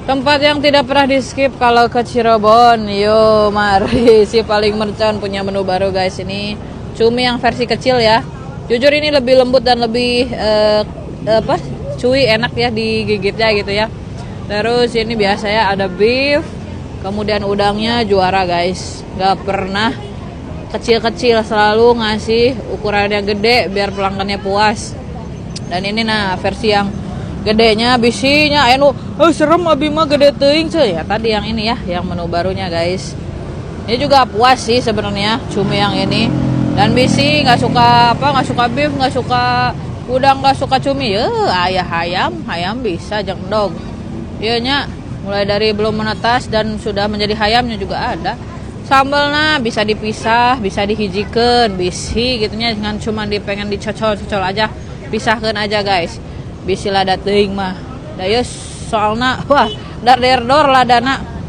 Tempat yang tidak pernah di skip kalau ke Cirebon. Yo, mari si paling mercon punya menu baru guys. Ini cumi yang versi kecil ya. Jujur ini lebih lembut dan lebih cuy, enak ya digigitnya gitu ya. Terus ini biasanya ada beef, kemudian udangnya juara guys. Gak pernah kecil-kecil, selalu ngasih ukuran yang gede biar pelanggannya puas. Dan ini nah versi yang gedenya bisinya serem abi mah gede teuing cuy ya. Tadi yang ini ya, yang menu barunya guys. Ini juga puas sih sebenarnya cumi yang ini. Dan bisi nggak suka beef, nggak suka udang, nggak suka cumi ya, ayam bisa jeung dog. Ieu nya mulai dari belum menetas dan sudah menjadi hayamnya juga ada. Sambalnya bisa dipisah, bisa dihijikeun, bisi gitunya, dengan cuma pengen dicocol-cocol aja. Pisahkan aja guys. Bisi lada teuing mah. Da soalna wah dar dor ladana